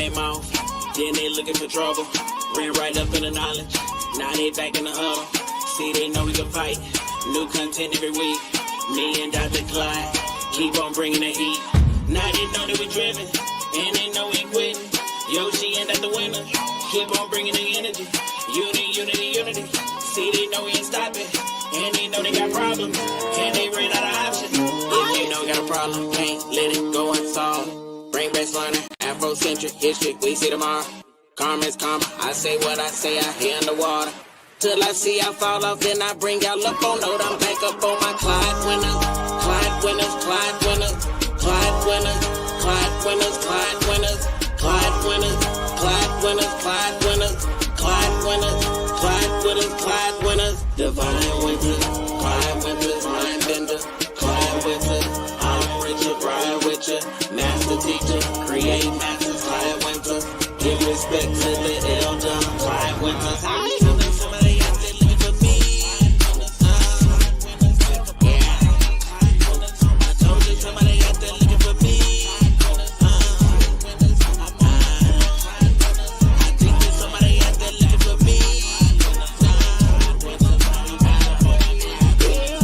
their mouth, then they looking for trouble. Ran right up in the knowledge, now they back in the huddle. See, they know we can fight, new content every week. Me and Dr. Clyde, keep on bringing the heat. Now they know that we driven, and they know we quitting. Yoshi and the winner, keep on bringing the energy. Unity. See, they know we ain't stopping, and they know they got problems, and they ran out of options. If you know we got a problem, can't let it go unsolved. Bring back learning, Afrocentric history, we see tomorrow. Karma's karma, I say what I say out here underwater. Till I see I fall off, then I bring y'all up on note. I'm back up on my Clyde winners, Clyde winners, Clyde winners, Clyde winners, Clyde winners, Clyde winners, Clyde winners, Clyde winners, Clyde winners, Clyde winners, Clyde winners, Clyde winners. Divine winters, Clyde winters, mind bender, Clyde winters. I'm Richard, ride with ya, master teacher, create masters, Clyde winters. Give respect to the elder, Clyde winters. Somebody out there looking for me. I told you somebody out there looking for me. I think there's somebody out there looking for me.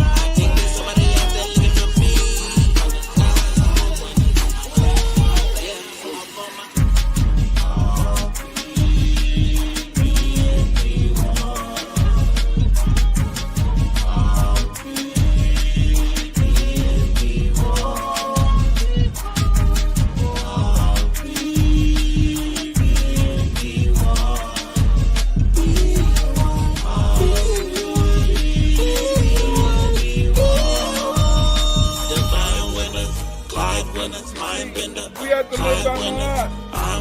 I think there's somebody out there looking for me. We have to live by God.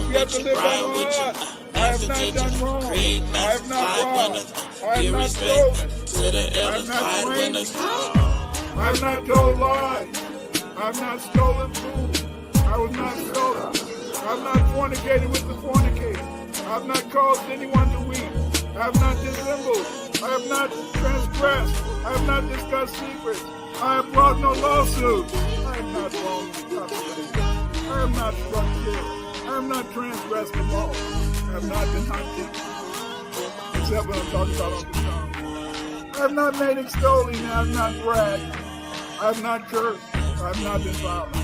We have to live by God. I have not done wrong. I have not robbed. I have not stolen. I have not drank. I have not told lies. I have not stolen food. I was not stolen. I have not fornicated with the fornicator. I have not caused anyone to weep. I have not dissembled. I have not transgressed. I have not discussed secrets. I have brought no lawsuits. I have not wronged the copyright. I have not struck kill. I have not transgressed the law. I have not been hunted. Except when I'm talking about on the song. I have not made extolling. I have not bragged. I have not cursed. I have not been violent.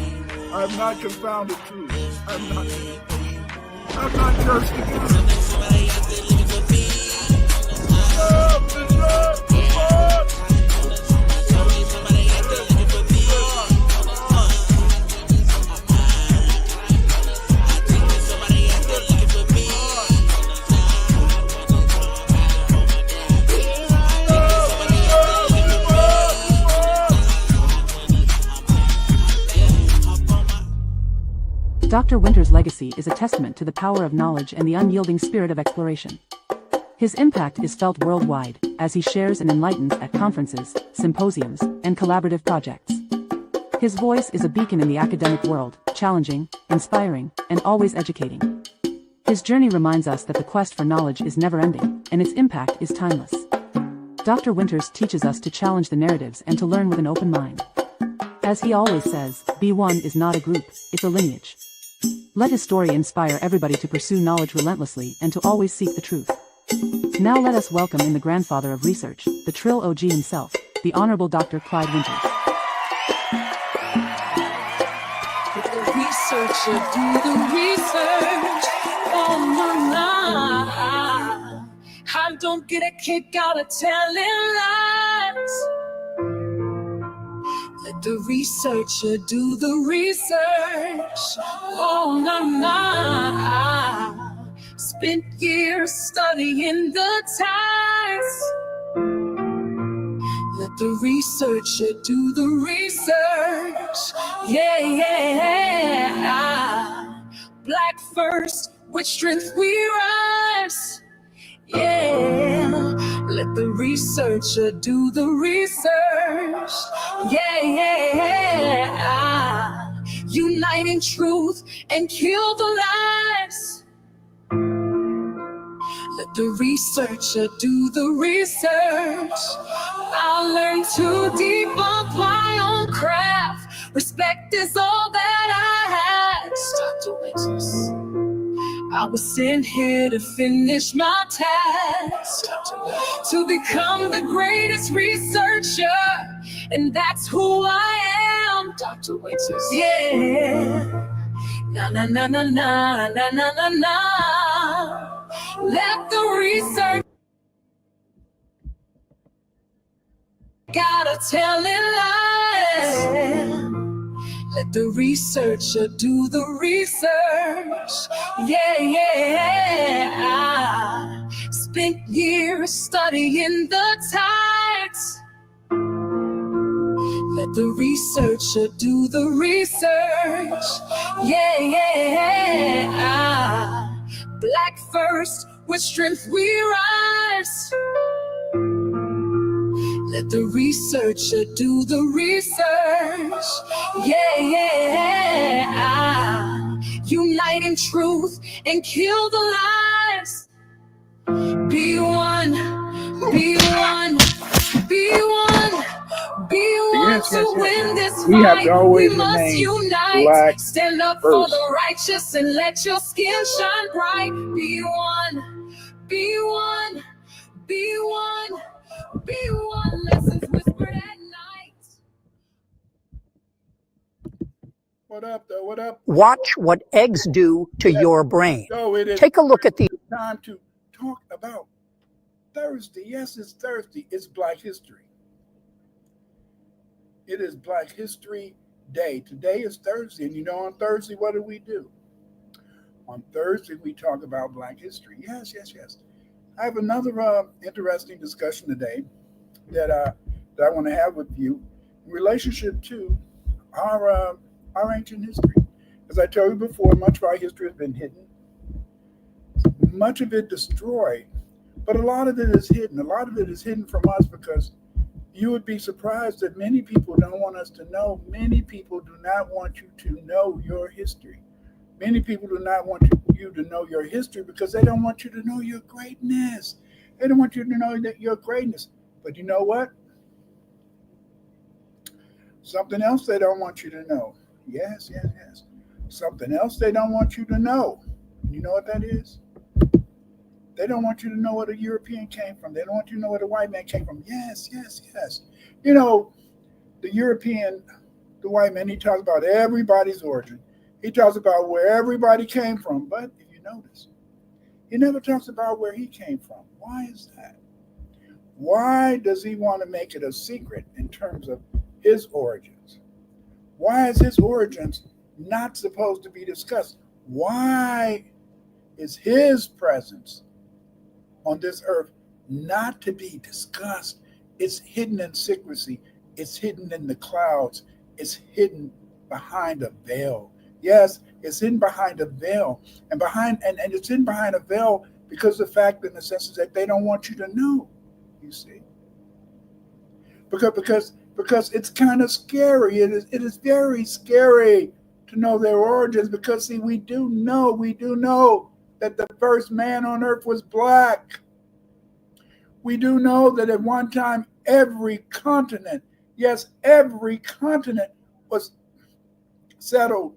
I have not confounded truth. I have not been impatient. I have not cursed against somebody out there looking for me. Dr. Winter's legacy is a testament to the power of knowledge and the unyielding spirit of exploration. His impact is felt worldwide, as he shares and enlightens at conferences, symposiums, and collaborative projects. His voice is a beacon in the academic world, challenging, inspiring, and always educating. His journey reminds us that the quest for knowledge is never-ending, and its impact is timeless. Dr. Winters teaches us to challenge the narratives and to learn with an open mind. As he always says, B1 is not a group, it's a lineage. Let his story inspire everybody to pursue knowledge relentlessly and to always seek the truth. Now let us welcome in the grandfather of research, the Trill OG himself, the Honorable Dr. Clyde Winters. The researcher do the research on my mind. I don't get a kick out of telling lies. Let the researcher do the research on my mind. Spent years studying the ties. Let the researcher do the research. Yeah. Black first, with strength we rise. Yeah. Let the researcher do the research. Yeah. Uniting truth and kill the lies. Let the researcher do the research. I'll learn to debunk my own craft. Respect is all that I have. Dr. Winters. I was sent here to finish my task, to become the greatest researcher, and that's who I am, Dr. Winters. Yeah. Na na na na na na na na na. Let the research gotta tell it lies. Let the researcher do the research. Yeah, yeah. I spent years studying the tides. Let the researcher do the research. Yeah, yeah. Black first, with strength we rise. Let the researcher do the research. Yeah, yeah. Unite in truth and kill the lies. Be one, be one, be one. Be one to win this fight. We have to always we must remain unite. black Stand up first. for the righteous and let your skin shine bright. Be one, be one, be one, be one. Lessons whispered at night. What up, though? What up? Watch what eggs do to your brain. So it is Take a look at the time to talk about Thursday. Yes, it's Thursday. It's Black History. It is Black History Day. Today is Thursday, and on Thursday, what do? On Thursday, we talk about Black history. Yes. I have another interesting discussion today that I want to have with you in relationship to our ancient history. As I told you before, much of our history has been hidden, much of it destroyed, but a lot of it is hidden. A lot of it is hidden from us because you would be surprised that many people don't want us to know. Many people do not want you to know your history. Many people do not want you to know your history because they don't want you to know your greatness. They don't want you to know that your greatness. But you know what? Something else they don't want you to know. Yes. Something else they don't want you to know. You know what that is? They don't want you to know where the European came from. They don't want you to know where the white man came from. Yes. The European, the white man, he talks about everybody's origin. He talks about where everybody came from. But if you notice, he never talks about where he came from. Why is that? Why does he want to make it a secret in terms of his origins? Why is his origins not supposed to be discussed? Why is his presence on this earth not to be discussed? It's hidden in secrecy. It's hidden in the clouds. It's hidden behind a veil. Yes, it's hidden behind a veil. And it's hidden behind a veil because the fact, in the sense, is that they don't want you to know, you see. Because it's kind of scary. It is very scary to know their origins because, see, we do know that the first man on earth was black. We do know that at one time, every continent was settled,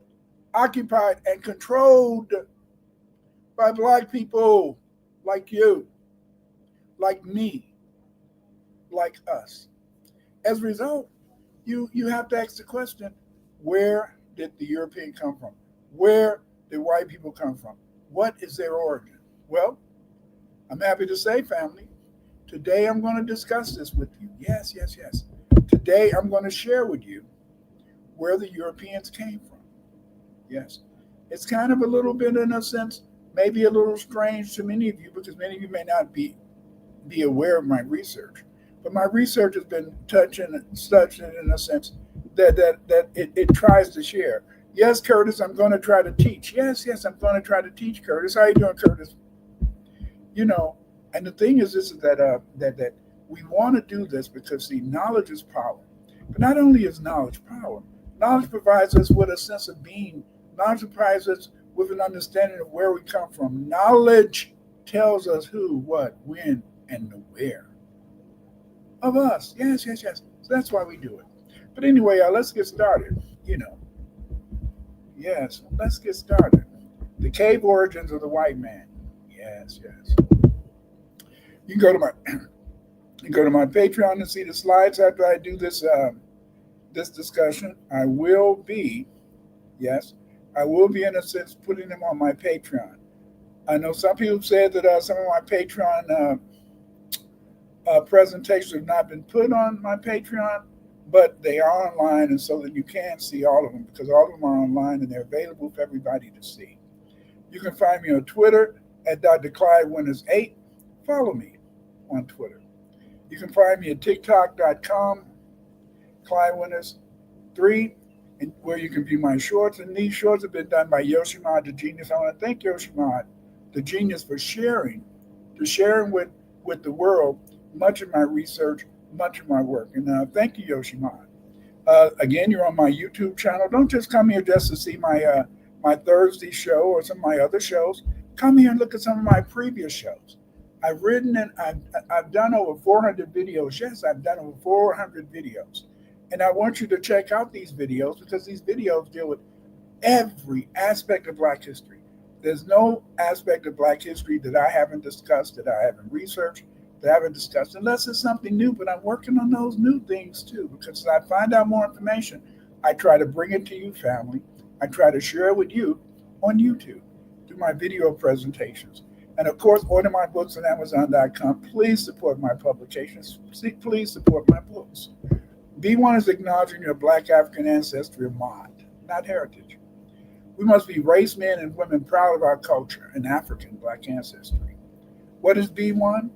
occupied, and controlled by black people like you, like me, like us. As a result, you have to ask the question, where did the European come from? Where did white people come from? What is their origin? Well, I'm happy to say, family, today I'm going to discuss this with you. Yes. Today I'm going to share with you where the Europeans came from. Yes. It's kind of a little bit, in a sense, maybe a little strange to many of you because many of you may not be aware of my research. But my research has been touching in a sense that it tries to share. Yes, Curtis, I'm going to try to teach. Yes, I'm going to try to teach, Curtis. How you doing, Curtis? And the thing is this, is that we want to do this because, see, knowledge is power. But not only is knowledge power, knowledge provides us with a sense of being. Knowledge provides us with an understanding of where we come from. Knowledge tells us who, what, when, and the where of us. Yes. So that's why we do it. But anyway, let's get started. Yes, let's get started. The cave origins of the white man. Yes, yes. You can go to my Patreon and see the slides after I do this discussion. Yes, I will be in a sense putting them on my Patreon. I know some people said that some of my Patreon presentations have not been put on my Patreon, but they are online, and so that you can see all of them because all of them are online and they're available for everybody to see. You can find me on Twitter at Dr. Clyde Winters 8. Follow me on Twitter. You can find me at TikTok.com, Clyde Winters 3, and where you can view my shorts. And these shorts have been done by Yoshimod the Genius. I want to thank Yoshimod the Genius for sharing with the world much of my research, much of my work. And thank you, Yoshimod. Again, you're on my YouTube channel. Don't just come here just to see my Thursday show or some of my other shows. Come here and look at some of my previous shows. I've written and I've done over 400 videos. Yes, I've done over 400 videos. And I want you to check out these videos because these videos deal with every aspect of Black history. There's no aspect of Black history that I haven't discussed, that I haven't researched, that I haven't discussed, unless it's something new. But I'm working on those new things too, because as I find out more information, I try to bring it to you, family. I try to share it with you on YouTube through my video presentations. And of course, order my books on Amazon.com. Please support my publications. Please support my books. B1 is acknowledging your Black African ancestry of mind, not heritage. We must be race men and women proud of our culture and African Black ancestry. What is B1?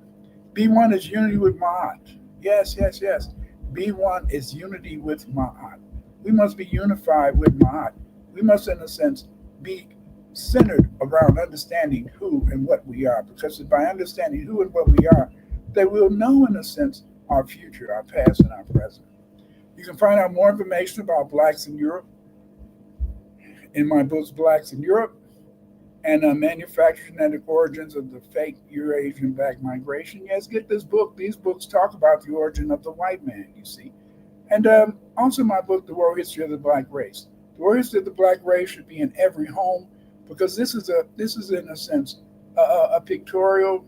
B1 is unity with Ma'at. Yes, yes, yes. B1 is unity with Ma'at. We must be unified with Ma'at. We must, in a sense, be centered around understanding who and what we are, because by understanding who and what we are, that we'll know, in a sense, our future, our past, and our present. You can find out more information about Blacks in Europe in my books, Blacks in Europe, and Manufactured Genetic Origins of the Fake Eurasian Black Migration. Yes, get this book. These books talk about the origin of the white man, you see. And also my book, The World History of the Black Race. The World History of the Black Race should be in every home, because this is in a sense a pictorial,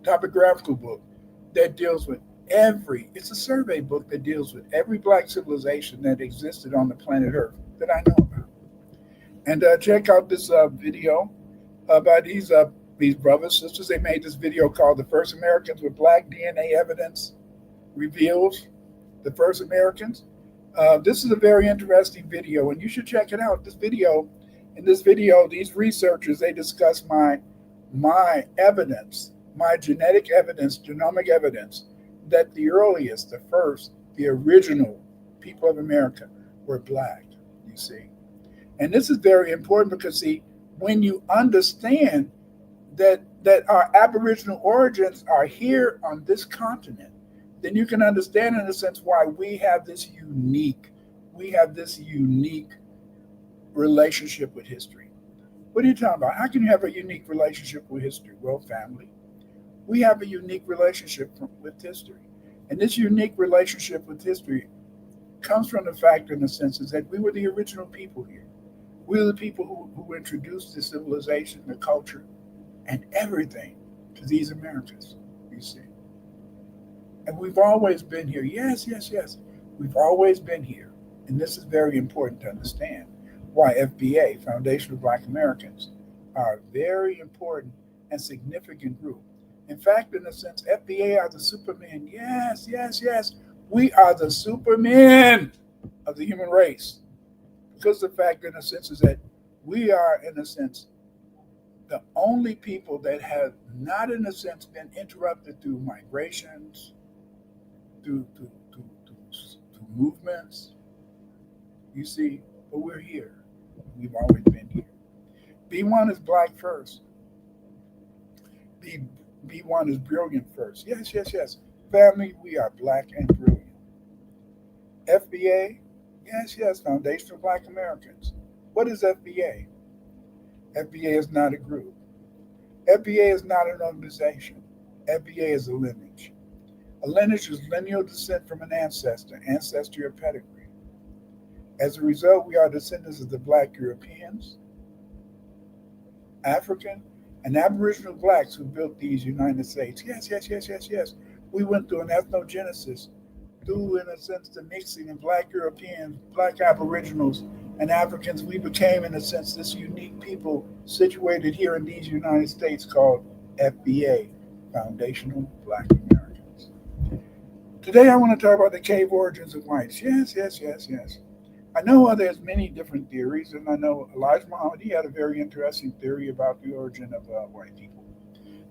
topographical book that deals with it's a survey book that deals with every Black civilization that existed on the planet Earth that I know about. And check out this video about these brothers, sisters. They made this video called The First Americans with Black DNA Evidence Reveals the First Americans. This is a very interesting video, and you should check it out. In this video, these researchers, they discuss my evidence, my genetic evidence, genomic evidence, that the earliest, the first, the original people of America were Black, you see. And this is very important because, see, when you understand that our Aboriginal origins are here on this continent, then you can understand, in a sense, why we have this unique relationship with history. What are you talking about? How can you have a unique relationship with history? Well, family, we have a unique relationship with history. And this unique relationship with history comes from the fact, in a sense, is that we were the original people here. We were the people who introduced the civilization, the culture, and everything to these Americas, you see. And we've always been here. Yes, yes, yes. We've always been here. And this is very important to understand why FBA, Foundation of Black Americans, are a very important and significant group. In fact, in a sense, FBA are the supermen. Yes, yes, yes. We are the supermen of the human race. Because the fact, in a sense, is that we are, in a sense, the only people that have not, in a sense, been interrupted through migrations, through movements, you see, but we're here. We've always been here. B1 is Black first. B1 is brilliant first. Yes, yes, yes. Family, we are Black and brilliant. FBA, yes, yes, Foundation of Black Americans. What is FBA? FBA is not a group. FBA is not an organization. FBA is a lineage. A lineage is lineal descent from an ancestor, ancestry or pedigree. As a result, we are descendants of the Black Europeans, African and Aboriginal blacks who built these United States. Yes, yes, yes, yes, yes. We went through an ethnogenesis, through, in a sense, the mixing of black Europeans, black Aboriginals, and Africans. We became, in a sense, this unique people situated here in these United States called FBA, Foundational Black Americans. Today I want to talk about the cave origins of whites. Yes, yes, yes, yes. I know there's many different theories, and I know Elijah Muhammad, he had a very interesting theory about the origin of white people.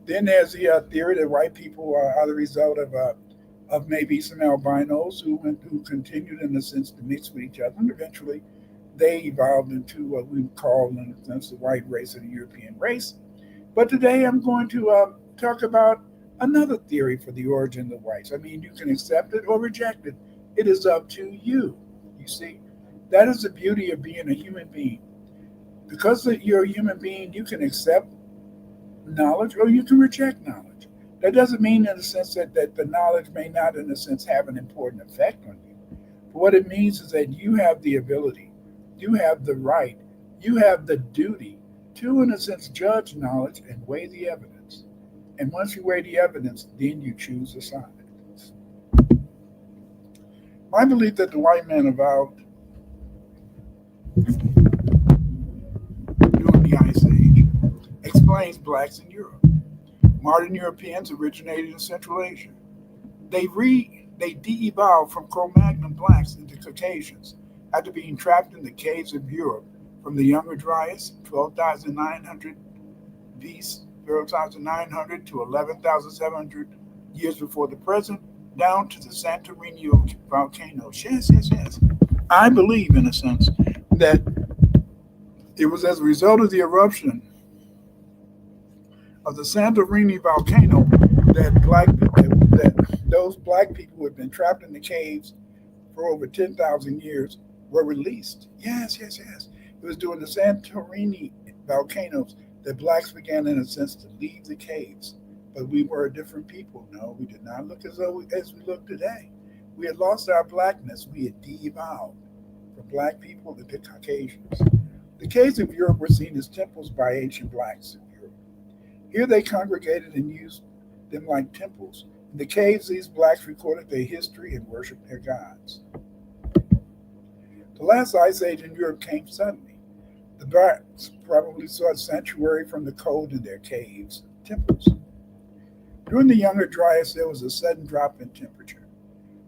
Then there's the theory that white people are the result of maybe some albinos who continued, in a sense, to mix with each other, and eventually they evolved into what we call, in a sense, the white race or the European race. But today I'm going to talk about another theory for the origin of whites. I mean, you can accept it or reject it. It is up to you. You see, that is the beauty of being a human being. Because you're a human being, you can accept knowledge or you can reject knowledge. That doesn't mean, in a sense, that the knowledge may not, in a sense, have an important effect on you. But what it means is that you have the ability, you have the right, you have the duty to, in a sense, judge knowledge and weigh the evidence. And once you weigh the evidence, then you choose a side. My belief that the white man evolved during the Ice Age explains blacks in Europe. Modern Europeans originated in Central Asia. They de-evolved from Cro-Magnon blacks into Caucasians after being trapped in the caves of Europe from the Younger Dryas, 12,900 BC, 12,900 to 11,700 years before the present, down to the Santorini volcanoes. Yes, yes, yes. I believe, in a sense, that it was as a result of the eruption of the Santorini volcano that those black people who had been trapped in the caves for over 10,000 years were released. Yes, yes, yes. It was during the Santorini volcanoes that blacks began, in a sense, to leave the caves. But we were a different people. No, we did not look as we look today. We had lost our blackness. We had de-evolved from black people to Caucasians. The caves of Europe were seen as temples by ancient blacks in Europe. Here they congregated and used them like temples. In the caves, these blacks recorded their history and worshiped their gods. The last ice age in Europe came suddenly. The blacks probably sought sanctuary from the cold in their caves, temples. During the Younger Dryas, there was a sudden drop in temperature.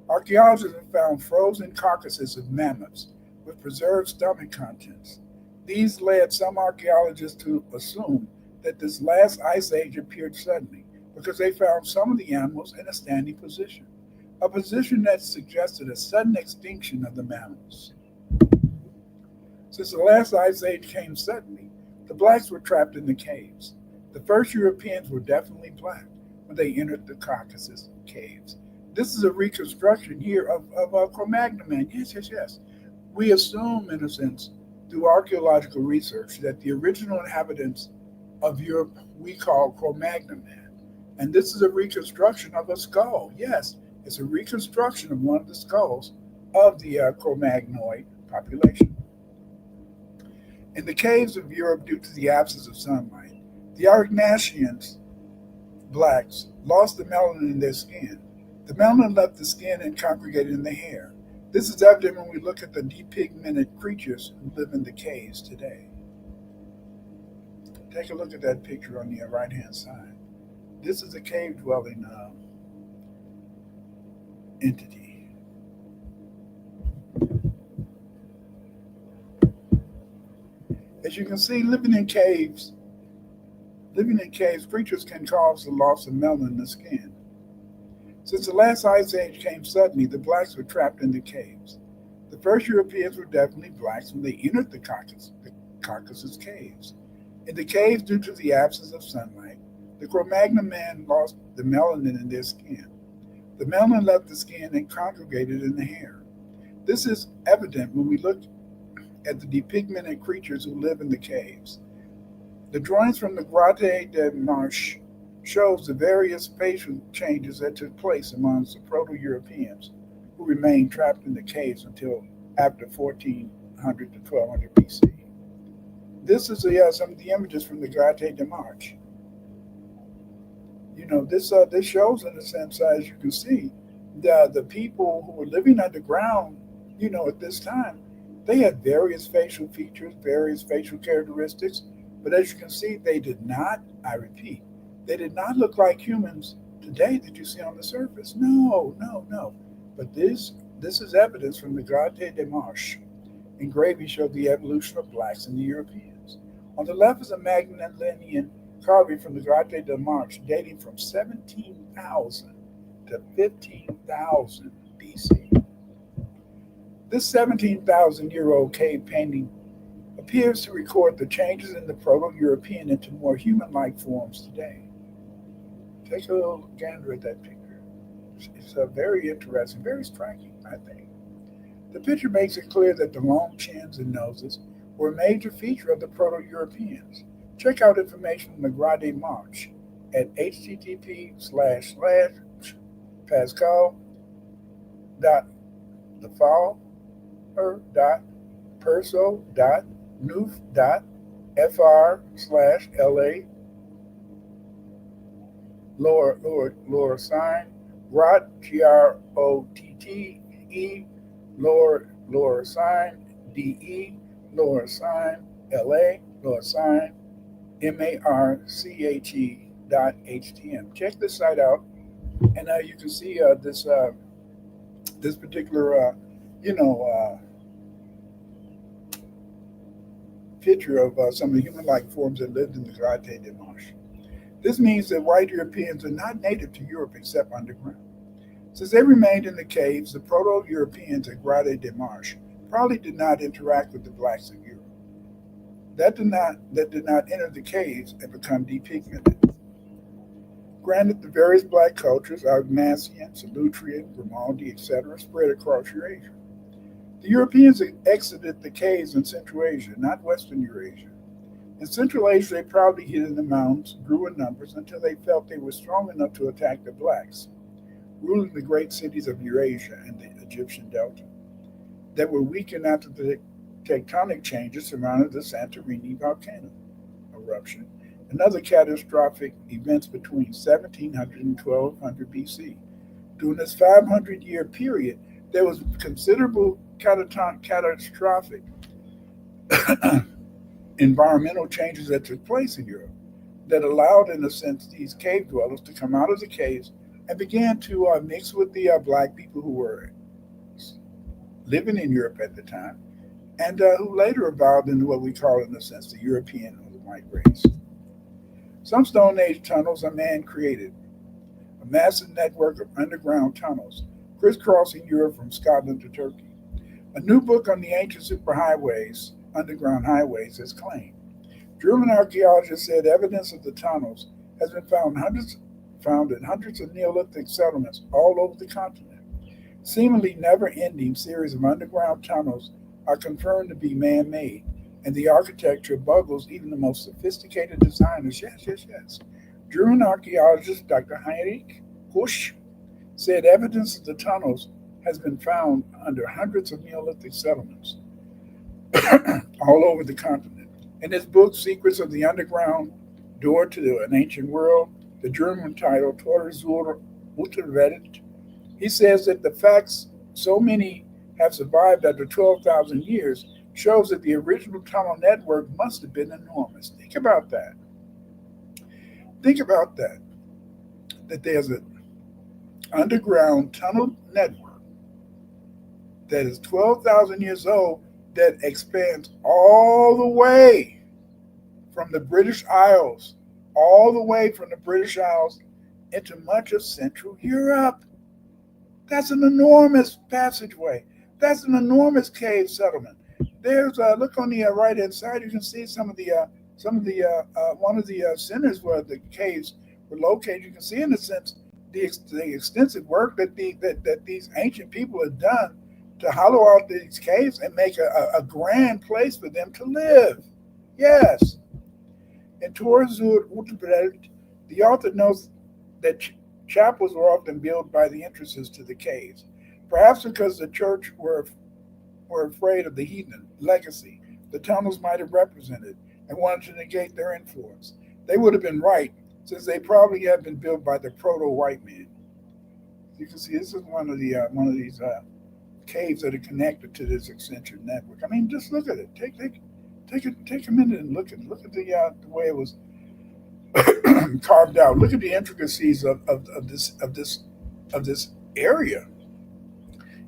Archaeologists have found frozen carcasses of mammoths with preserved stomach contents. These led some archaeologists to assume that this last ice age appeared suddenly because they found some of the animals in a standing position, a position that suggested a sudden extinction of the mammals. Since the last ice age came suddenly, the blacks were trapped in the caves. The first Europeans were definitely black when they entered the Caucasus caves. This is a reconstruction here of Cro-Magnon man. Yes, yes, yes. We assume, in a sense, through archaeological research, that the original inhabitants of Europe we call Cro-Magnon man. And this is a reconstruction of a skull. Yes, it's a reconstruction of one of the skulls of the Cro-Magnoid population. In the caves of Europe, due to the absence of sunlight, the Aurignacians, blacks, lost the melanin in their skin. The melanin left the skin and congregated in the hair. This is evident when we look at the depigmented creatures who live in the caves today. Take a look at that picture on the right-hand side. This is a cave-dwelling entity. As you can see, living in caves, creatures can cause the loss of melanin in the skin. Since the last ice age came suddenly, the blacks were trapped in the caves. The first Europeans were definitely blacks when they entered the Caucasus caves. In the caves, due to the absence of sunlight, the Cro-Magnon man lost the melanin in their skin. The melanin left the skin and congregated in the hair. This is evident when we look at the depigmented creatures who live in the caves. The drawings from the Grotte de Marche shows the various facial changes that took place amongst the Proto-Europeans who remained trapped in the caves until after 1400 to 1200 BC. This is some of the images from the Grate de March. This shows, in a sense, as you can see, the people who were living underground, at this time, they had various facial features, various facial characteristics, but as you can see, they did not, I repeat, they did not look like humans today that you see on the surface. No, no, no. But this is evidence from the Grate de Marche. Engraving showed the evolution of blacks in the Europeans. On the left is a Magdalenian carving from the Grate de Marche dating from 17,000 to 15,000 BC. This 17,000-year-old cave painting appears to record the changes in the Proto-European into more human-like forms today. Take a little gander at that picture. It's very interesting, very striking, I think. The picture makes it clear that the long chins and noses were a major feature of the Proto-Europeans. Check out information from the Grade March at http://pascal.thefall.perso.noof.fr/la lower sign grot GROTTE lower sign DE lower sign LA lower sign MARCHE.htm. Check this site out, and you can see this particular picture of some of the human-like forms that lived in the Grate de Marche. This means that white Europeans are not native to Europe except underground. Since they remained in the caves, the Proto-Europeans at Grade de Marche probably did not interact with the blacks of Europe. That did not enter the caves and become depigmented. Granted, the various black cultures, Argmasian, Solutrean, Grimaldi, etc., spread across Eurasia. The Europeans exited the caves in Central Asia, not Western Eurasia. In Central Asia, they proudly hid in the mountains, grew in numbers until they felt they were strong enough to attack the blacks, ruling the great cities of Eurasia and the Egyptian Delta, that were weakened after the tectonic changes surrounding the Santorini volcano eruption and other catastrophic events between 1700 and 1200 BC. During this 500-year period, there was considerable catastrophic environmental changes that took place in Europe that allowed, in a sense, these cave dwellers to come out of the caves and began to mix with the black people who were living in Europe at the time, and who later evolved into what we call, in a sense, the European or the white race. Some Stone Age tunnels are man-created, a massive network of underground tunnels crisscrossing Europe from Scotland to Turkey. A new book on the ancient superhighways, underground highways, has claimed. German archaeologists said evidence of the tunnels has been found in hundreds of Neolithic settlements all over the continent. Seemingly never-ending series of underground tunnels are confirmed to be man-made, and the architecture boggles even the most sophisticated designers. Yes. German archaeologist Dr. Heinrich Husch said evidence of the tunnels has been found under hundreds of Neolithic settlements all over the continent. In his book, Secrets of the Underground Door to an Ancient World, the German title, Tor zur Unterwelt, he says that the facts so many have survived after 12,000 years shows that the original tunnel network must have been enormous. Think about that. That there's an underground tunnel network that is 12,000 years old that expands all the way from the British Isles, into much of Central Europe. That's an enormous passageway. That's an enormous cave settlement. There's look on the right-hand side. You can see one of the centers where the caves were located. You can see, in a sense, the extensive work that these ancient people had done to hollow out these caves and make a grand place for them to live. Yes. In Tor zur Unterwelt, the author notes that chapels were often built by the entrances to the caves, perhaps because the church were afraid of the heathen legacy the tunnels might have represented. and wanted to negate their influence. They would have been right, since they probably had been built by the proto-white men. You can see this is one of these caves that are connected to this eccentric network. I mean, just look at it. Take a minute and look at the way it was carved out. Look at the intricacies of this area,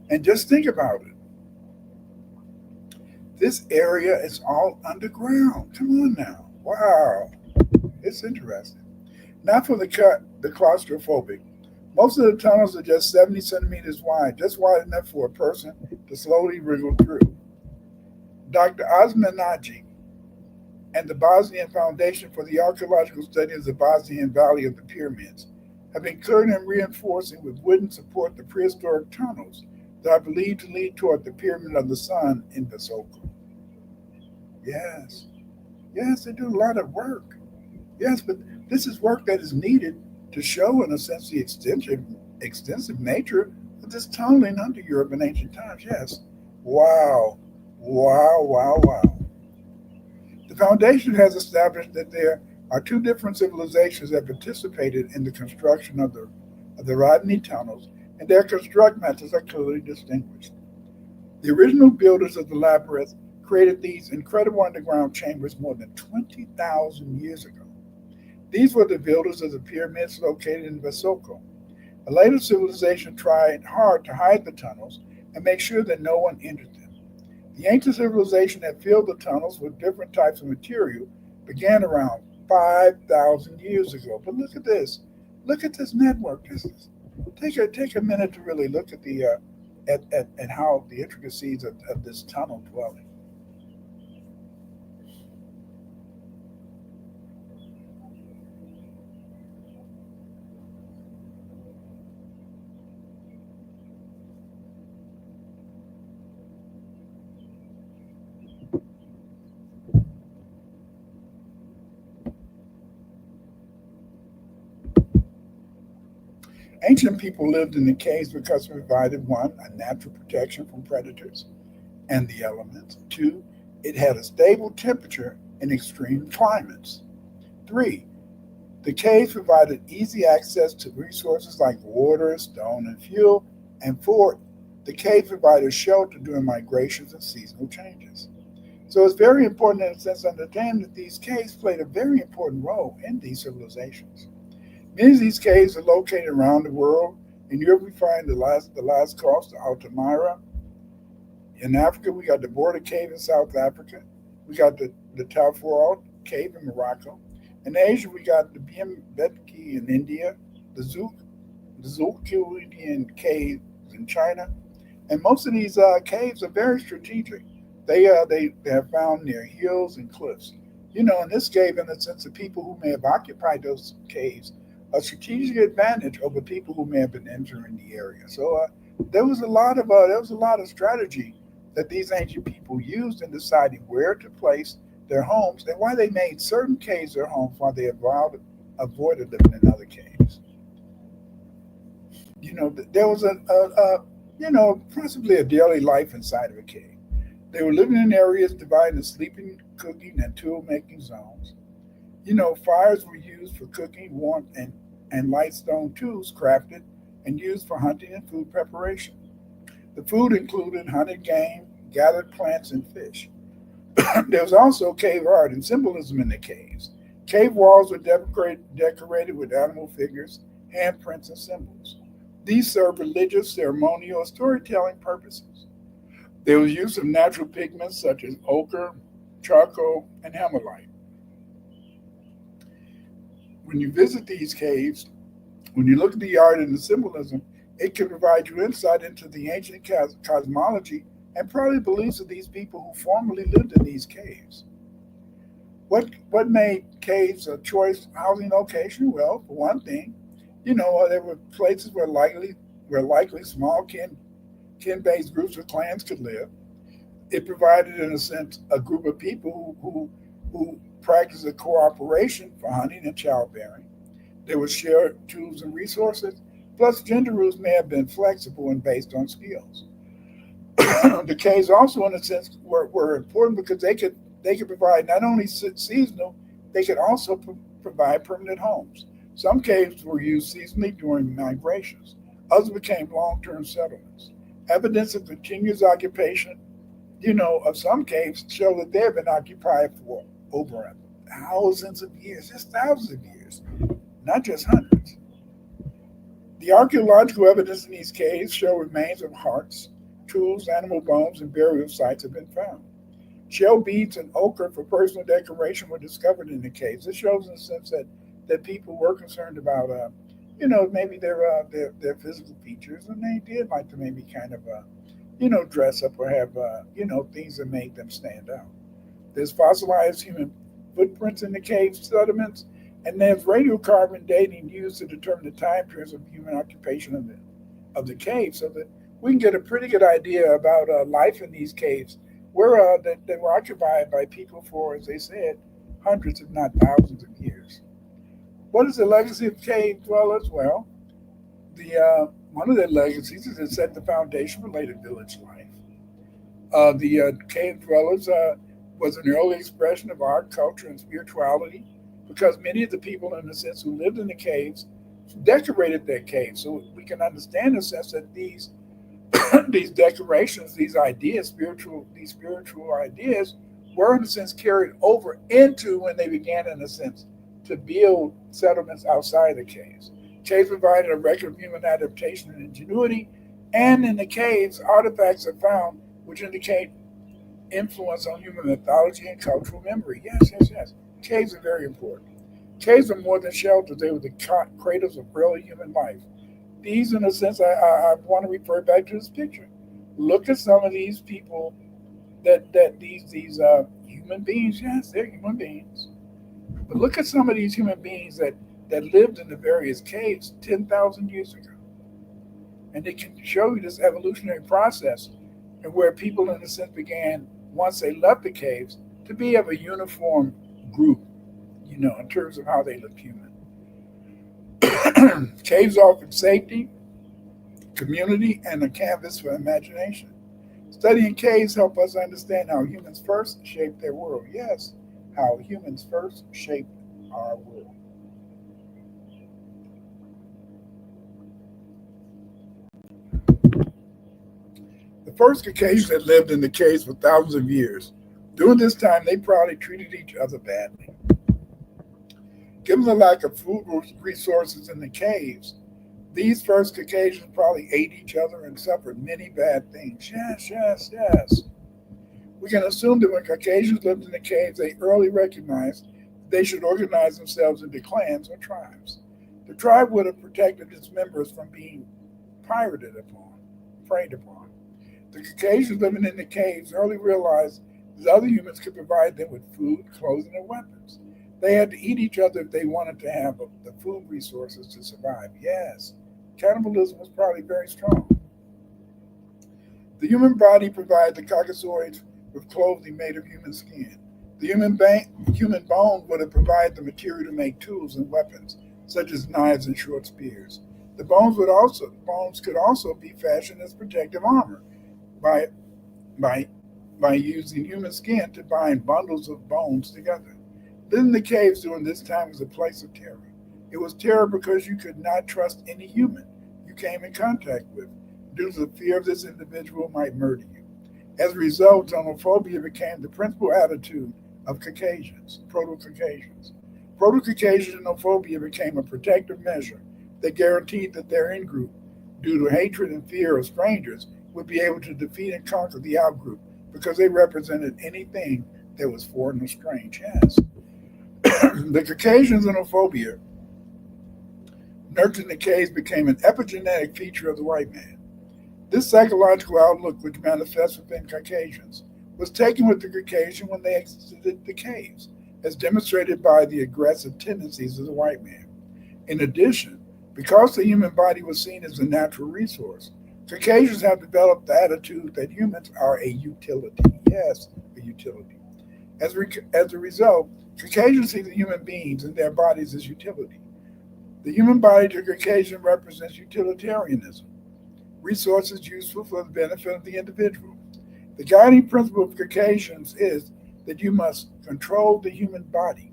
and just think about it. This area is all underground. Come on now, wow, it's interesting. Not for the claustrophobic. Most of the tunnels are just 70 centimeters wide, just wide enough for a person to slowly wriggle through. Dr. Osman Naji and the Bosnian Foundation for the Archaeological Study of the Bosnian Valley of the Pyramids have been clearing and reinforcing with wooden support the prehistoric tunnels that are believed to lead toward the Pyramid of the Sun in Basoko. Yes, yes, they do a lot of work. Yes, but this is work that is needed to show, in a sense, the extensive nature of this tunneling under Europe in ancient times. Yes. Wow. Wow, wow, wow. The Foundation has established that there are two different civilizations that participated in the construction of the Rodney tunnels, and their construct methods are clearly distinguished. The original builders of the labyrinth created these incredible underground chambers more than 20,000 years ago. These were the builders of the pyramids located in Basoko. A later civilization tried hard to hide the tunnels and make sure that no one entered them. The ancient civilization that filled the tunnels with different types of material began around 5,000 years ago. But look at this. Look at this network. Take a minute to really look at at how the intricacies of this tunnel dwelling. Ancient people lived in the caves because it provided, one, a natural protection from predators and the elements. Two, it had a stable temperature in extreme climates. Three, the caves provided easy access to resources like water, stone, and fuel. And four, the caves provided shelter during migrations and seasonal changes. So it's very important in a sense to understand that these caves played a very important role in these civilizations. Many of these caves are located around the world. In Europe, we find the Lascaux, the Altamira. In Africa, we got the Border Cave in South Africa. We got the Tafour Cave in Morocco. In Asia, we got the Bhimbetki in India, the Zulkiflian Cave in China. And most of these caves are very strategic. They are found near hills and cliffs. You know, in this cave, in the sense of people who may have occupied those caves, a strategic advantage over people who may have been entering the area. So there was a lot of strategy that these ancient people used in deciding where to place their homes and why they made certain caves their homes while they avoided living in other caves. You know, there was possibly a daily life inside of a cave. They were living in areas divided into sleeping, cooking, and tool-making zones. You know, fires were used for cooking, warmth, and light stone tools crafted and used for hunting and food preparation. The food included hunted game, gathered plants, and fish. There was also cave art and symbolism in the caves. Cave walls were decorated with animal figures, handprints, and symbols. These served religious, ceremonial, or storytelling purposes. There was use of natural pigments such as ochre, charcoal, and hammerlite. When you visit these caves, when you look at the art and the symbolism, it can provide you insight into the ancient cosmology and probably beliefs of these people who formerly lived in these caves. What made caves a choice housing location? Well, for one thing, you know, there were places where likely small kin-based groups or clans could live. It provided, in a sense, a group of people who practiced a cooperation for hunting and childbearing. They would share tools and resources. Plus, gender roles may have been flexible and based on skills. The caves also, in a sense, were important because they they could provide not only seasonal, they could also provide permanent homes. Some caves were used seasonally during migrations. Others became long-term settlements. Evidence of continuous occupation, of some caves show that they have been occupied for over thousands of years, just thousands of years, not just hundreds. The archaeological evidence in these caves show remains of hearts, tools, animal bones, and burial sites have been found. Shell beads and ochre for personal decoration were discovered in the caves. This shows in a sense that people were concerned about, maybe their physical features, and they did like to maybe kind of, dress up or have, things that made them stand out. There's fossilized human footprints in the cave sediments, and there's radiocarbon dating used to determine the time periods of human occupation of the cave, so that we can get a pretty good idea about life in these caves, where they were occupied by people for, as they said, hundreds, if not thousands of years. What is the legacy of cave dwellers? Well, the one of their legacies is to set the foundation for later village life. The cave dwellers was an early expression of art, culture, and spirituality, because many of the people, in a sense, who lived in the caves decorated their caves. So we can understand, in a sense, that these these decorations, these spiritual ideas, were, in a sense, carried over into when they began, in a sense, to build settlements outside the caves. Caves provided a record of human adaptation and ingenuity, and in the caves, artifacts are found which indicate influence on human mythology and cultural memory. Yes. Caves are very important. Caves are more than shelters. They were the cradles of early human life. These, in a sense, I want to refer back to this picture. Look at some of these people these human beings. Yes, they're human beings. But look at some of these human beings that lived in the various caves 10,000 years ago. And they can show you this evolutionary process, and where people, in a sense, began, once they left the caves, to be of a uniform group, in terms of how they looked human. Caves offered safety, community, and a canvas for imagination. Studying caves help us understand how humans first shaped their world. Yes, how humans first shaped our world. The first Caucasians had lived in the caves for thousands of years. During this time, they probably treated each other badly. Given the lack of food resources in the caves, these first Caucasians probably ate each other and suffered many bad things. Yes. We can assume that when Caucasians lived in the caves, they early recognized they should organize themselves into clans or tribes. The tribe would have protected its members from being preyed upon. The Caucasians living in the caves early realized that other humans could provide them with food, clothing, and weapons. They had to eat each other if they wanted to have the food resources to survive. Yes, cannibalism was probably very strong. The human body provided the Caucasoids with clothing made of human skin. The human bone would have provided the material to make tools and weapons, such as knives and short spears. The bones could also be fashioned as protective armor by using human skin to bind bundles of bones together. Living in the caves during this time was a place of terror. It was terror because you could not trust any human you came in contact with, due to the fear of this individual might murder you. As a result, xenophobia became the principal attitude of Caucasians, Proto-Caucasians. Proto-Caucasian xenophobia became a protective measure that guaranteed that their in-group, due to hatred and fear of strangers, would be able to defeat and conquer the out-group because they represented anything that was foreign or strange. Yes. The Caucasian xenophobia nurtured in the caves became an epigenetic feature of the white man. This psychological outlook, which manifests within Caucasians, was taken with the Caucasian when they exited the caves, as demonstrated by the aggressive tendencies of the white man. In addition, because the human body was seen as a natural resource, Caucasians have developed the attitude that humans are a utility. Yes, a utility. As a result, Caucasians see the human beings and their bodies as utility. The human body to Caucasian represents utilitarianism, resources useful for the benefit of the individual. The guiding principle of Caucasians is that you must control the human body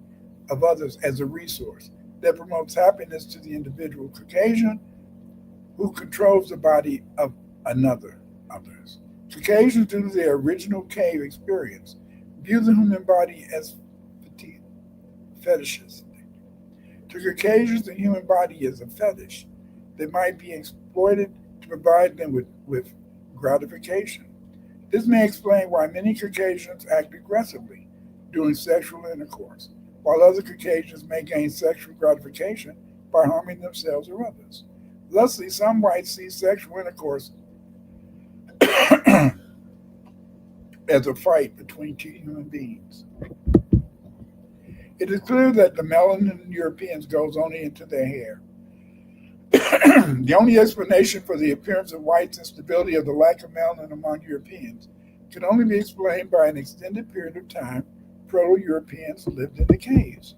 of others as a resource that promotes happiness to the individual Caucasian who controls the body of others. Caucasians, due to their original cave experience, view the human body as fetishes. To Caucasians, the human body is a fetish that might be exploited to provide them with gratification. This may explain why many Caucasians act aggressively during sexual intercourse, while other Caucasians may gain sexual gratification by harming themselves or others. Thusly, some whites see sexual intercourse as a fight between two human beings. It is clear that the melanin in Europeans goes only into their hair. The only explanation for the appearance of whites and stability of the lack of melanin among Europeans can only be explained by an extended period of time Proto-Europeans lived in the caves.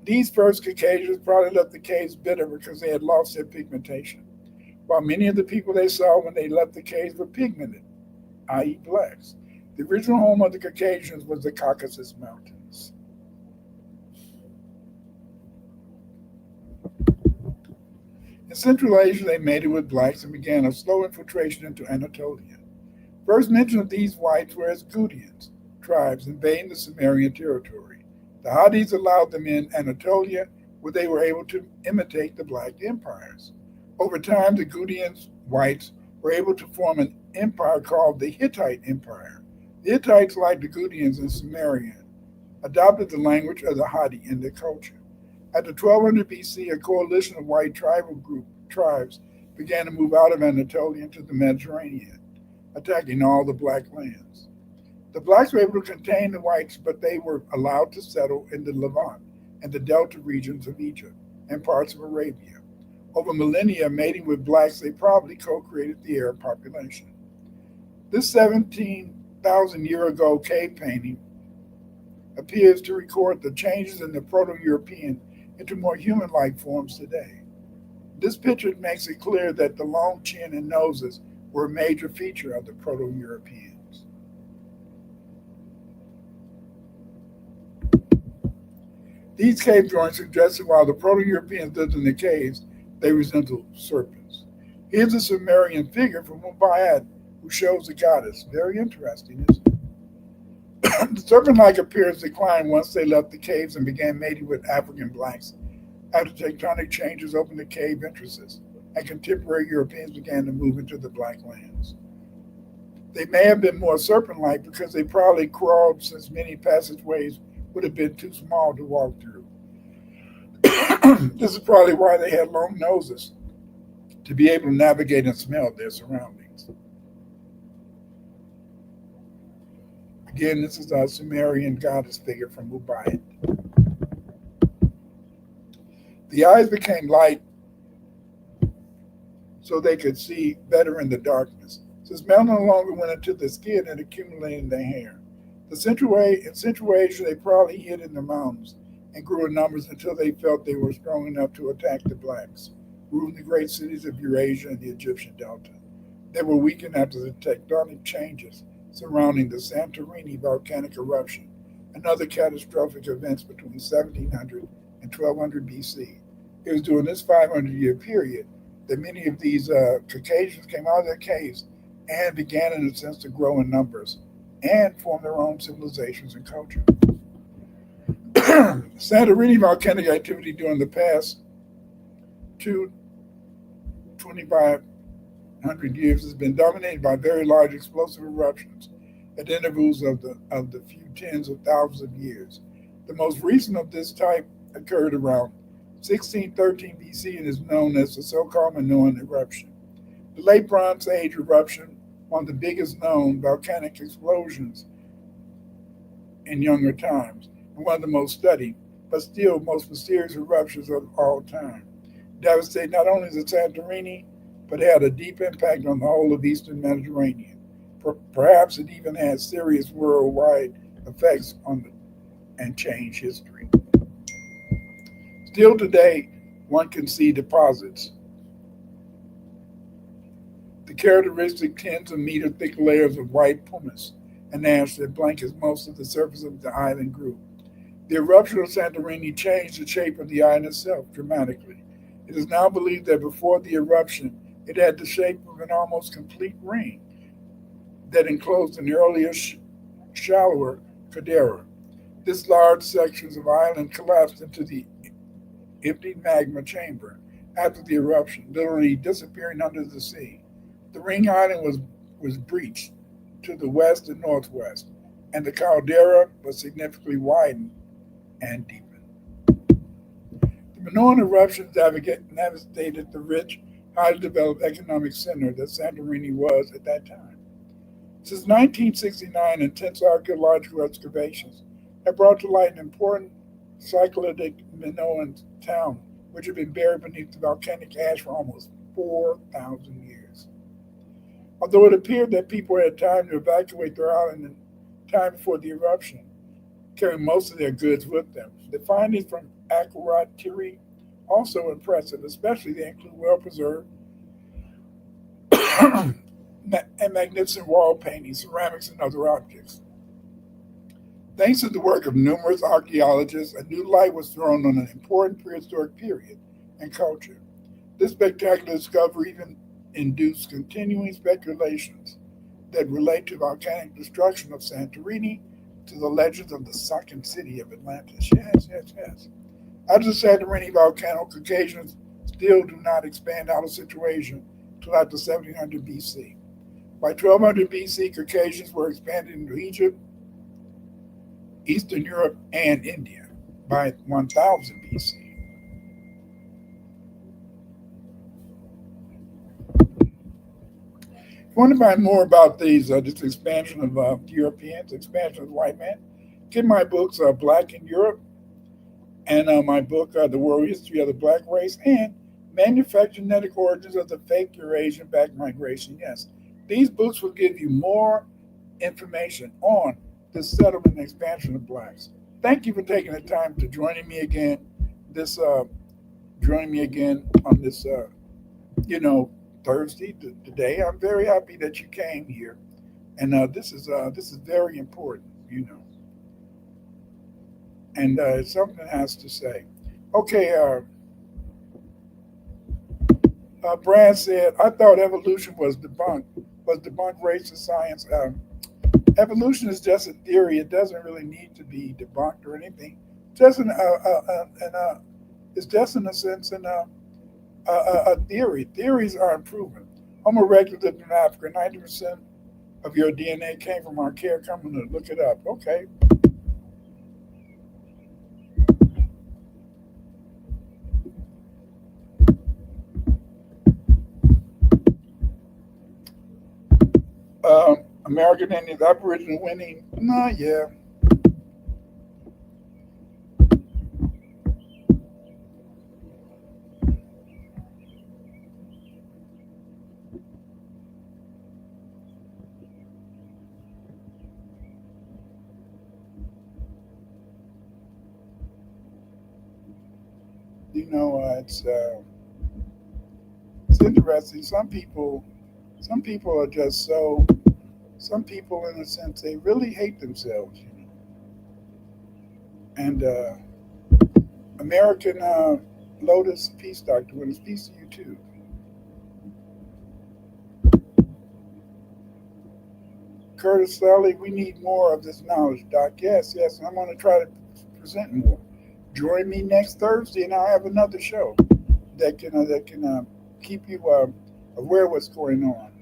These first Caucasians probably left the caves bitter because they had lost their pigmentation, while many of the people they saw when they left the caves were pigmented, i.e. blacks. The original home of the Caucasians was the Caucasus Mountains. In Central Asia, they mated with blacks and began a slow infiltration into Anatolia. First mention of these whites were as Gutians, tribes invading the Sumerian territory. The Hadis allowed them in Anatolia, where they were able to imitate the black empires. Over time, the Gutians, whites, were able to form an empire called the Hittite Empire. The Hittites, like the Gutians and Sumerian, adopted the language of the Hadi in their culture. After 1200 BC, a coalition of white tribes began to move out of Anatolia into the Mediterranean, attacking all the black lands. The blacks were able to contain the whites, but they were allowed to settle in the Levant and the delta regions of Egypt and parts of Arabia. Over millennia, mating with blacks, they probably co-created the Arab population. This 17,000-year-ago cave painting appears to record the changes in the Proto-European into more human-like forms today. This picture makes it clear that the long chin and noses were a major feature of the Proto-Europeans. These cave drawings suggest that while the Proto-Europeans lived in the caves, they resembled serpents. Here's a Sumerian figure from Mumbai who shows the goddess. Very interesting, isn't it? The serpent-like appearance declined once they left the caves and began mating with African blacks after tectonic changes opened the cave entrances, and contemporary Europeans began to move into the black lands. They may have been more serpent-like because they probably crawled, since many passageways would have been too small to walk through. This is probably why they had long noses, to be able to navigate and smell their surroundings. Again, this is our Sumerian goddess figure from Mumbai. The eyes became light so they could see better in the darkness. Since melanin no longer went into the skin and accumulated in their hair. In Central Asia, they probably hid in the mountains and grew in numbers until they felt they were strong enough to attack the blacks, ruling the great cities of Eurasia and the Egyptian Delta. They were weakened after the tectonic changes surrounding the Santorini volcanic eruption and other catastrophic events between 1700 and 1200 BC. It was during this 500-year period that many of these Caucasians came out of their caves and began, in a sense, to grow in numbers and form their own civilizations and culture. Santorini volcanic activity during the past 2,500 years has been dominated by very large explosive eruptions at intervals of the few tens of thousands of years. The most recent of this type occurred around 1613 BC and is known as the so-called Minoan eruption. The late Bronze Age eruption, one of the biggest known volcanic explosions in younger times, and one of the most studied, but still most mysterious eruptions of all time. Devastated not only the Santorini, but had a deep impact on the whole of Eastern Mediterranean. Perhaps it even had serious worldwide effects and changed history. Still today, one can see deposits. The characteristic tens of meter thick layers of white pumice an ash that blankets most of the surface of the island group. The eruption of Santorini changed the shape of the island itself dramatically. It is now believed that before the eruption, it had the shape of an almost complete ring that enclosed an earlier, shallower caldera. This large sections of island collapsed into the empty magma chamber after the eruption, literally disappearing under the sea. The ring island was breached to the west and northwest, and the caldera was significantly widened and deepened. The Minoan eruptions devastated the rich, highly developed economic center that Santorini was at that time. Since 1969, intense archaeological excavations have brought to light an important cyclitic Minoan town, which had been buried beneath the volcanic ash for almost 4,000 years. Although it appeared that people had time to evacuate their island in time before the eruption, carrying most of their goods with them, the findings from Akurotiri also impressive, especially they include well-preserved and magnificent wall paintings, ceramics, and other objects. Thanks to the work of numerous archaeologists, a new light was thrown on an important prehistoric period and culture. This spectacular discovery even induced continuing speculations that relate to volcanic destruction of Santorini to the legends of the sunken city of Atlantis. Yes, yes, yes. After the Santorini volcano, Caucasians still do not expand out of situation until after 1700 BC. By 1200 BC, Caucasians were expanded into Egypt, Eastern Europe, and India. By 1000 BC, if you want to find more about this expansion of Europeans, expansion of white man, get my books, Black in Europe, and my book, The World History of the Black Race, and Manufactured Genetic Origins of the Fake Eurasian Back Migration. Yes, these books will give you more information on the settlement and expansion of blacks. Thank you for taking the time to joining me again. Joining me again on this, Thursday today. I'm very happy that you came here, and this is very important, and it's something has to say. Okay, Brad said, I thought evolution was debunked racist science. Evolution is just a theory. It doesn't really need to be debunked or anything. It's just in a sense a theory. Theories are unproven. Homo erectus lived in Africa. 90% of your DNA came from our care. Come to look it up. Okay. American Indians, Aboriginal winning. No, yeah. It's interesting. Some people are just so. Some people, in a sense, they really hate themselves, And American Lotus Peace Doctor, when it's peace to you too. Curtis Sally, we need more of this knowledge, Doc. Yes, and I'm going to try to present more. Join me next Thursday, and I'll have another show that can keep you aware of what's going on.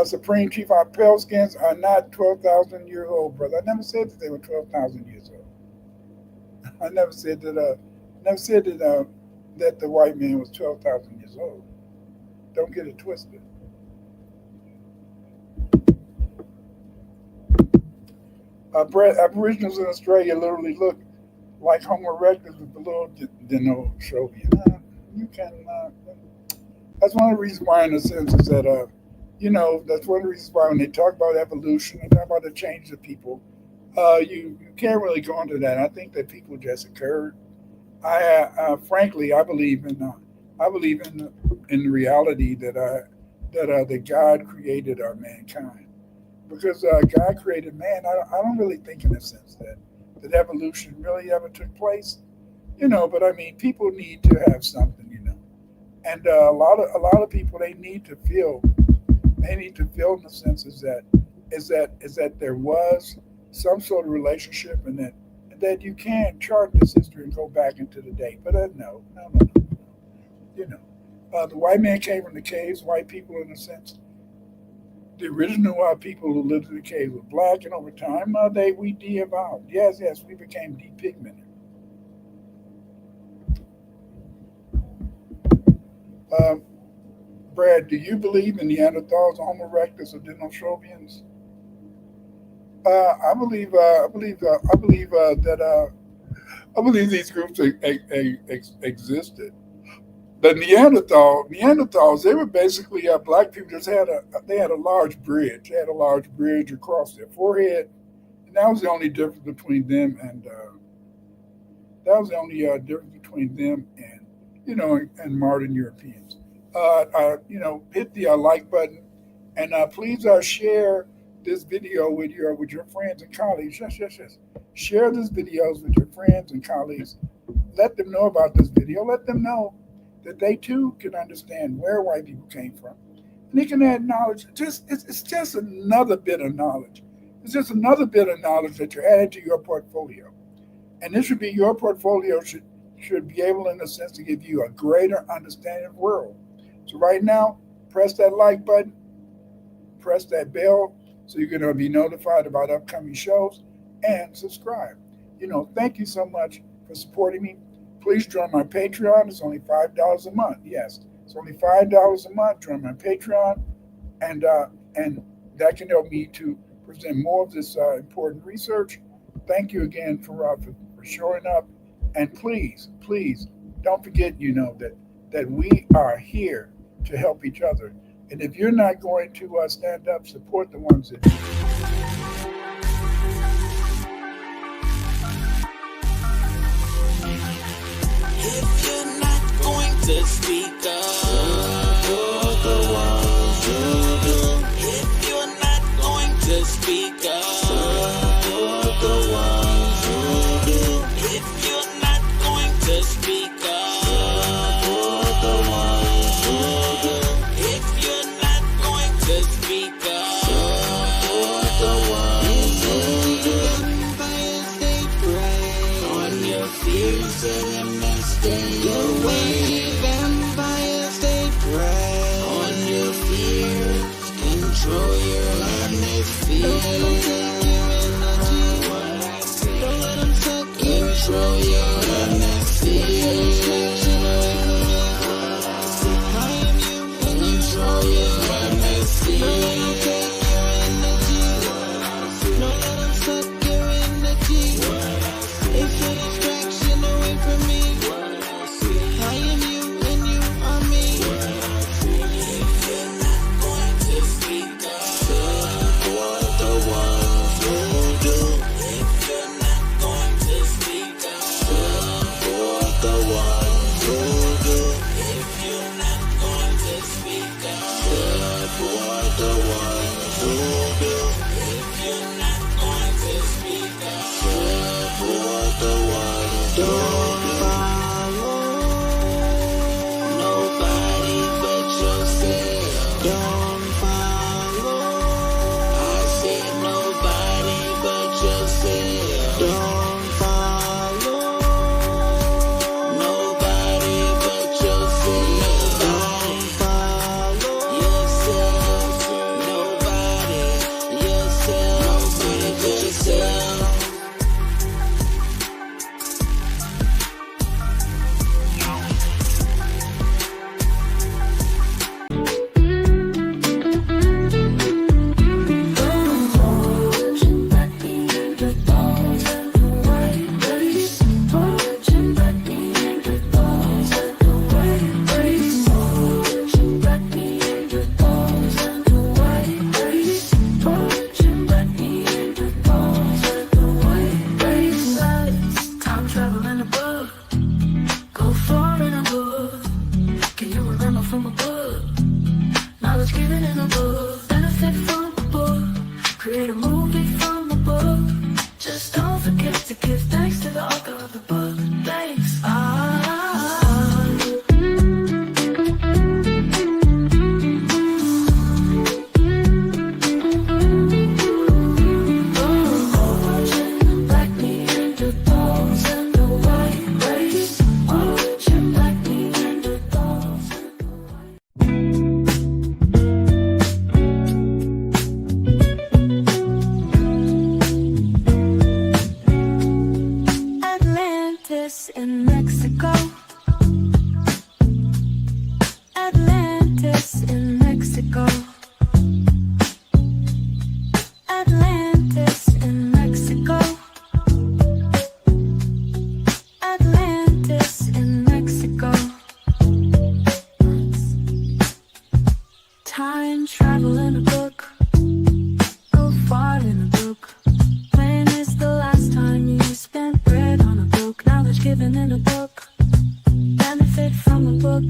Supreme Chief, our pale skins are not 12,000 years old, brother. I never said that they were 12,000 years old. I never said that. That the white man was 12,000 years old. Don't get it twisted. Aboriginals in Australia literally look like Homo erectus with a little Denisovia. You can. That's one of the reasons why, in a sense, is that that's one of the reasons why when they talk about evolution and talk about the change of people, you can't really go into that. I think that people just occurred. Frankly, I believe in the reality that that God created our mankind. Because God created man, I don't really think in a sense that evolution really ever took place, But I mean, people need to have something. And a lot of people they need to feel in the sense is that there was some sort of relationship, and that you can chart this history and go back into the day. But no. The white man came from the caves. White people, in a sense, the original people who lived in the caves were black, and over time, we de-evolved. Yes, we became depigmented. Brad, do you believe in Neanderthals, Homo erectus, or Denisovanos? I believe these groups existed. The Neanderthals, they were basically black people. They had a large bridge. They had a large bridge across their forehead, and that was the only difference between them and and modern Europeans. Hit the like button, and please share this video with your friends and colleagues. Yes. Share these videos with your friends and colleagues. Let them know about this video. Let them know that they too can understand where white people came from. And they can add knowledge. It's just another bit of knowledge. It's just another bit of knowledge that you're adding to your portfolio. And this should be your portfolio should be able, in a sense, to give you a greater understanding of the world. So right now, press that like button, press that bell, so you're going to be notified about upcoming shows, and subscribe. Thank you so much for supporting me. Please join my Patreon. It's only $5 a month. Yes, it's only $5 a month. Join my Patreon, and that can help me to present more of this important research. Thank you again for showing up, and please don't forget, that we are here to help each other. And if you're not going to stand up, support the ones that do. If you're not going to speak up, support the ones who do. If you're not going to speak up, support the ones who do. If you're not going to speak up, support the ones who do. If you're not going to speak up, support the ones who do. Vampires, they prey on your fears, so them not stay away. Vampires, they prey on your fears, control your atmosphere. Don't let them take your energy. Don't let them take control your atmosphere. I am you, and control your atmosphere. Don't let them take your energy. Don't let them suck your energy. It's a distraction away from me. I am you, and you are me. If you're not going to speak up, support the ones who do. If you're not going to speak up, support the ones who do. If you're not going to speak up, support the ones who do. If you're not going to speak up, support the ones who do. Nobody but yourself. Don't follow. I said nobody but yourself. Don't follow. Nobody but yourself. Don't follow yourself. Nobody yourself. Nobody but yourself. Time travel in a book. Go far in a book. Can you remember from a book? Now knowledge given in a book. Benefit from a book. Create a movie from a book. Just don't forget to give thanks to the author of the book. Thanks. In Mexico, Atlantis in Mexico, Atlantis in Mexico, Atlantis in Mexico. Time travel in a book, go far in a book. When is the last time you spent bread on a book? Knowledge given in a book. Benefit from a book.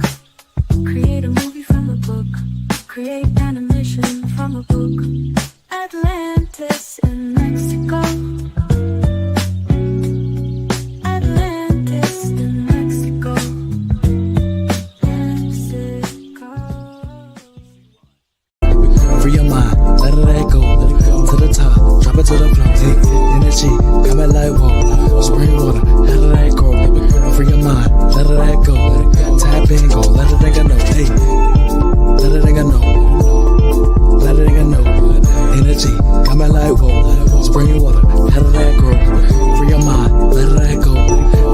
Create a movie from a book. Create animation from a book. Atlantis in Mexico. Atlantis in Mexico. Mexico. Free your mind, let it go to the top, drop it to the floor. Take energy, come at like whoa. Spring water, how did that go? Free your mind, let it go. Tap in, go, let it nigga know. Hey, let it nigga know. Let it nigga know. Energy, come at like whoa. Spring water, how did that grow? Free your mind, let it go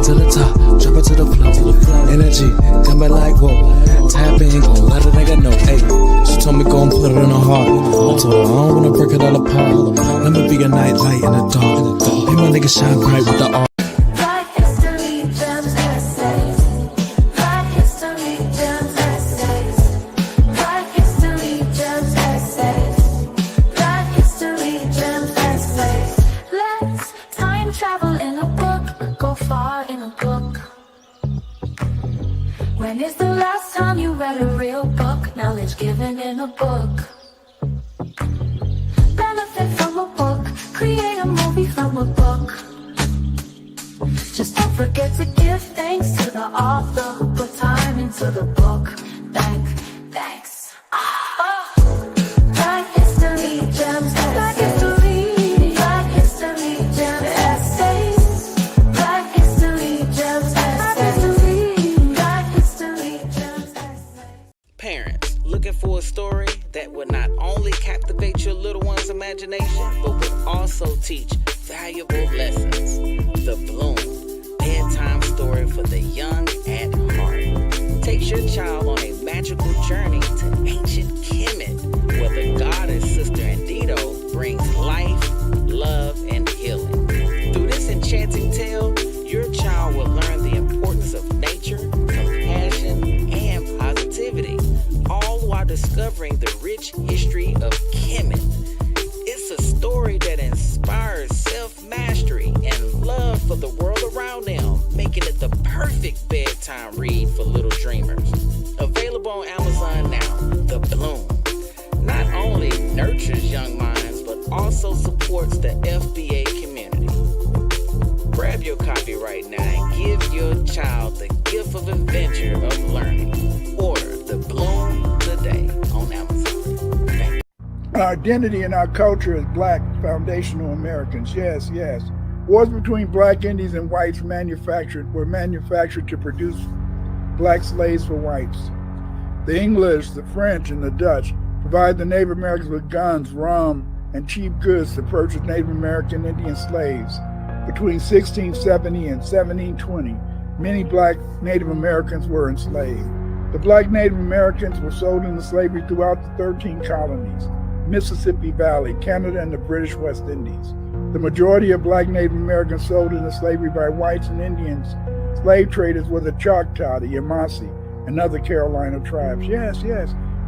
to the top, drop it to the floor. Energy, come at like whoa. Tap in, go, let it nigga know. Hey, she told me go and put it in her heart. I told her I don't wanna break it all apart. Let me be a night light in the dark. Hey, my nigga shine bright with the art. Write history, gems, essays. Write history, gems, essays. Write history, gems, essays. Write history, gems, essays. Let's time travel in a book, go far in a book. When is the last time you read a real book? Knowledge given in a book. Benefit from a book. Create a movie from a book. Just don't forget to give thanks to the author who put time into the book. Thanks. Write history, gems, essays. Write history, gems, essays. Write history, gems, essays. Write history, gems, essays. Parents looking for a story that would not only captivate your little one's imagination, but would also teach valuable lessons. The Bloom, bedtime story for the young at heart, takes your child on a magical journey to ancient Kemet, where the goddess Sister Andito brings life, love, and healing. Through this enchanting tale, your child will learn the importance of nature, compassion, and positivity, all while discovering the rich history of Kemet. It's a story that inspires self-mastery and love for the world around them, making it the perfect bedtime read for little dreamers. Available on Amazon now, The Bloom not only nurtures young minds, but also supports the FBA community. Grab your copy right now and give your child the gift of adventure of learning. Order The Bloom today on Amazon. Thank you. Our identity and our culture as black foundational Americans. Yes. Wars between black Indians and whites were manufactured to produce black slaves for whites. The English, the French, and the Dutch provided the Native Americans with guns, rum, and cheap goods to purchase Native American Indian slaves. Between 1670 and 1720, many black Native Americans were enslaved. The black Native Americans were sold into slavery throughout the 13 colonies, Mississippi Valley, Canada, and the British West Indies. The majority of black Native Americans sold into slavery by whites and Indians. Slave traders were the Choctaw, the Yamasee, and other Carolina tribes. Yes.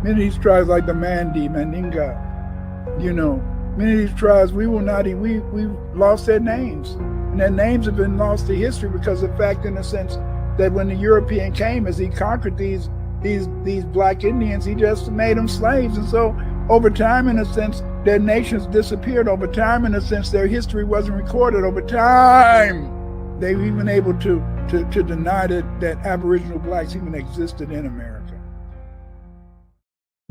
Many of these tribes like the Mandi, Mandinga, many of these tribes, we've lost their names. And their names have been lost to history because of the fact, in a sense, that when the European came, as he conquered these these black Indians, he just made them slaves. And so over time, in a sense, their nations disappeared. Over time, in a sense, their history wasn't recorded. Over time, they were even able to deny that Aboriginal blacks even existed in America.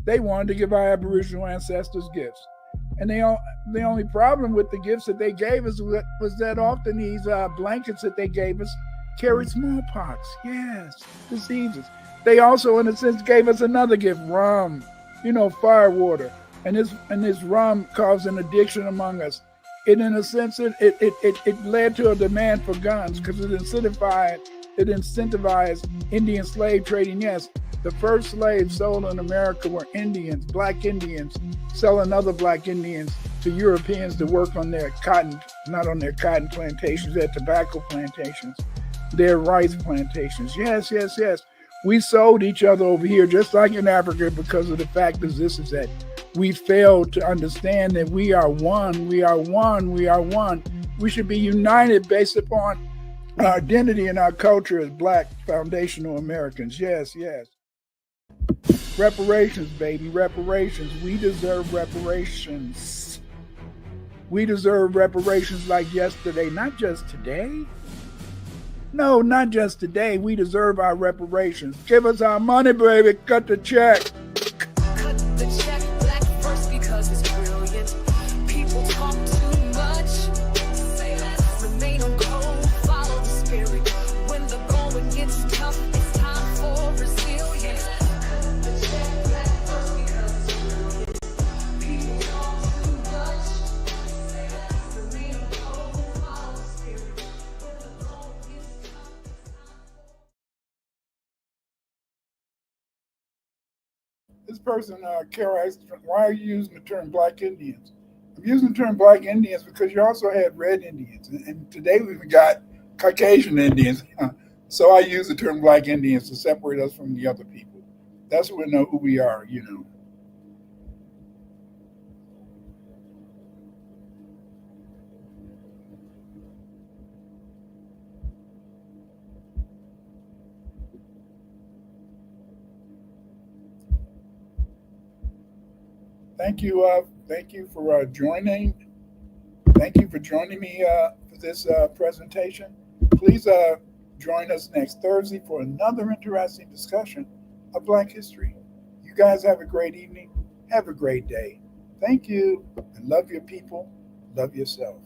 They wanted to give our Aboriginal ancestors gifts. And the only problem with the gifts that they gave us was that often these blankets that they gave us carried smallpox, yes, diseases. They also, in a sense, gave us another gift, rum, fire water. And this rum caused an addiction among us. In a sense, it led to a demand for guns because it incentivized Indian slave trading. Yes, the first slaves sold in America were Indians, black Indians, selling other black Indians to Europeans to work on their cotton, not on their cotton plantations, their tobacco plantations, their rice plantations. Yes. We sold each other over here, just like in Africa, because of the fact is that we failed to understand that we are one. We should be united based upon our identity and our culture as black foundational Americans. Yes. Reparations, baby, reparations. We deserve reparations. We deserve reparations like yesterday, not just today. No, not just today. We deserve our reparations. Give us our money, baby. Cut the check. Cut the check, black first because it's brilliant. People talk too much. Say less, remain on code, follow the spirit. When the going gets tough, it's time for resilience. Cut the check, black first because it's brilliant. People talk too much. Say less, remain on code, follow the spirit. When the going gets tough, it's time for This person, Carol, asked, why are you using the term black Indians? I'm using the term black Indians because you also had red Indians. And today we've got Caucasian Indians. So I use the term black Indians to separate us from the other people. That's when we know who we are, Thank you for joining. Thank you for joining me for this presentation. Please join us next Thursday for another interesting discussion of Black history. You guys have a great evening. Have a great day. Thank you. And love your people. Love yourself.